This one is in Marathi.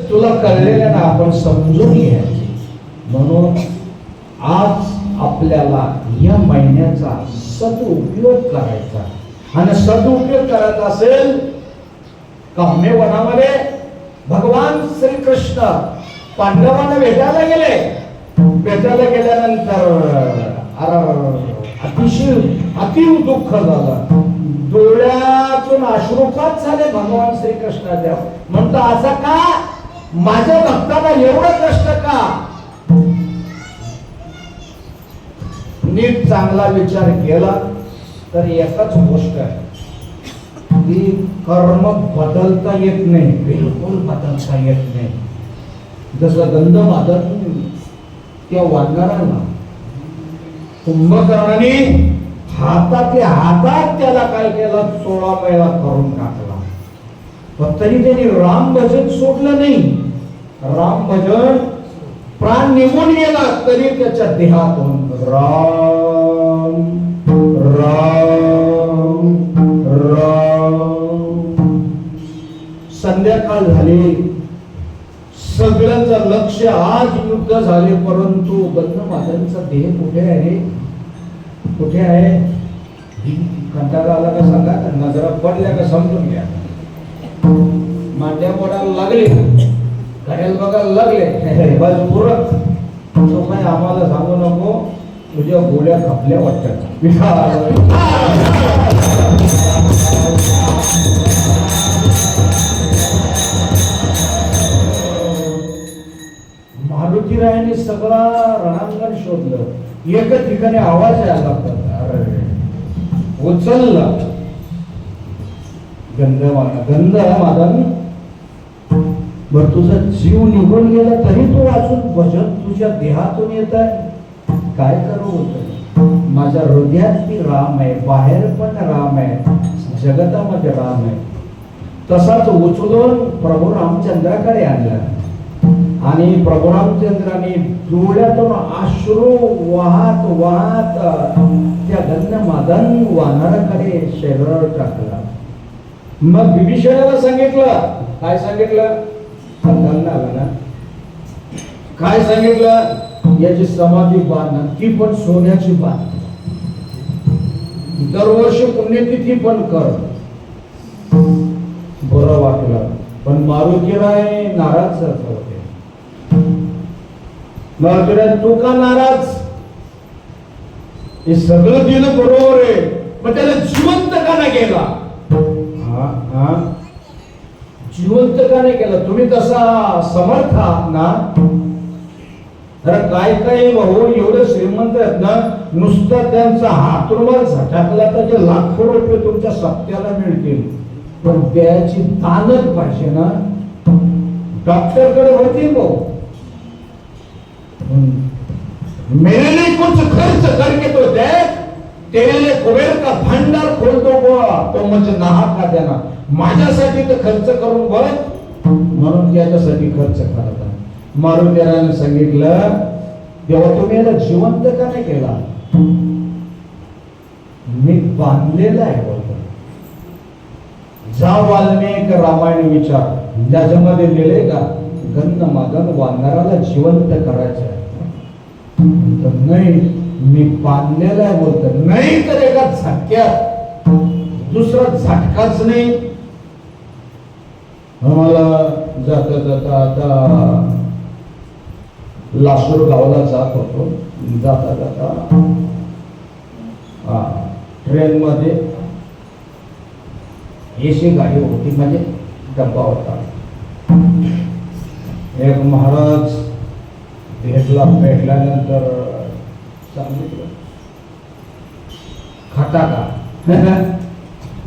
तुला कळलेलं ना आपण समजून घ्यायचे. म्हणून आज आपल्याला या महिन्याचा सदुपयोग करायचा. आणि सदुपयोग करायचा असेल काम्य वनामध्ये भगवान श्रीकृष्ण पांडवांना भेटायला गेले. भेटायला गेल्यानंतर अतिशय अतीव दुःख झालं. डोळ्यातून अश्रुपात झाले भगवान श्रीकृष्णाच्या. म्हणतो असं का, माझ्या भक्ताला एवढं कष्ट का? नीट चांगला विचार केला तर एकच गोष्ट आहे की कर्म बदलता येत नाही, बिलकुल बदलता येत नाही. जसं गंधमादन त्या वानरांना कुंभकर्णाने हातात त्याला काय केलं, 16 वेळा करून टाकला. पण तरी त्यांनी राम भजन सोडलं नाही. राम भजन प्राण निघून गेला तरी त्याच्या देहातून राम राम राम. संध्याकाळ झाली, सगळ्यांचं लक्ष आज युद्ध झाले, परंतु गंधमादनचा देह कुठे आहे? कुठे आहे? कंटाळा आला का सांगा, नजरा पडल्या का समजून घ्या. मांड्या मोडायला लागले, घड्याल बघायला लागले, बस पुरत. तो काय आम्हाला सांगू नको, तुझ्या गोळ्या खपल्या वाटतात. मारुतीरायाने सगळा रणांगण शोधलं. एका ठिकाणी आवाज यायला लागतात, उचलला गंधमादन, बर तुझा जीव निघून गेला तरी तू वाचून भजन तुझ्या देहातून येत आहे. काय करू होत? माझ्या हृदयात ती राम आहे, बाहेर पण राम आहे, जगतामध्ये राम आहे. तसाच उचलून प्रभू रामचंद्राकडे आणला आणि प्रभू रामचंद्राने डोळ्यातून अश्रू वाहत वाहत त्या गंधमादन वानराकडे शरीरावर टाकला. मग विभीषणाला सांगितलं, काय सांगितलं? ना काय सांगितलं? याची समाधी बांध, ती पण सोन्याची बांध. दरवर्षी पुण्यतिथी पण कर. बरं वाटलं, पण मारुतीराय नाराज झाले होते. मारुतीराय तू का नाराज? हे सगळं दिलं बरोबर आहे, पण त्याला जिवंत का नाही केला? जिवंत का नाही केलं? तुम्ही तसा समर्थ आहात ना. तर काय काय भाऊ एवढे श्रीमंत आहेत ना, नुसतं त्यांचा हातरुमाल झटकला तर जे लाखो रुपये तुमच्या सप्त्याला मिळतील, पण द्यायची दानच पाहिजे ना. डॉक्टरकडे होती भाऊ, मेरे लिए कुछ खर्च करके तो दे, तेरे लिए कुबेर का भंडार खोल दो तो मुझे नहा का देना. माझ्यासाठी तर खर्च करून बघ, म्हणून त्याच्यासाठी खर्च करत आहे. मारुतीरायाने सांगितलं, तेव्हा तुम्ही याला जिवंत का नाही केला? मी बांधलेला आहे बोलतो. जा वाल्मिक रामायण विचार, त्याच्यामध्ये लिहिले का गंधमादन वानराला जिवंत करायचं आहे? नाही, मी बांधलेला आहे बोलतो. नाही तर एका झटक्यात, दुसरा झटकाच नाही. आम्हाला जाता जाता आता लासूर गावाला जात होतो. जाता जाता ट्रेन मध्ये एसी गाडी होती, म्हणजे डब्बा होता. एक महाराज भेटल्यानंतर सांगितलं, खाता का?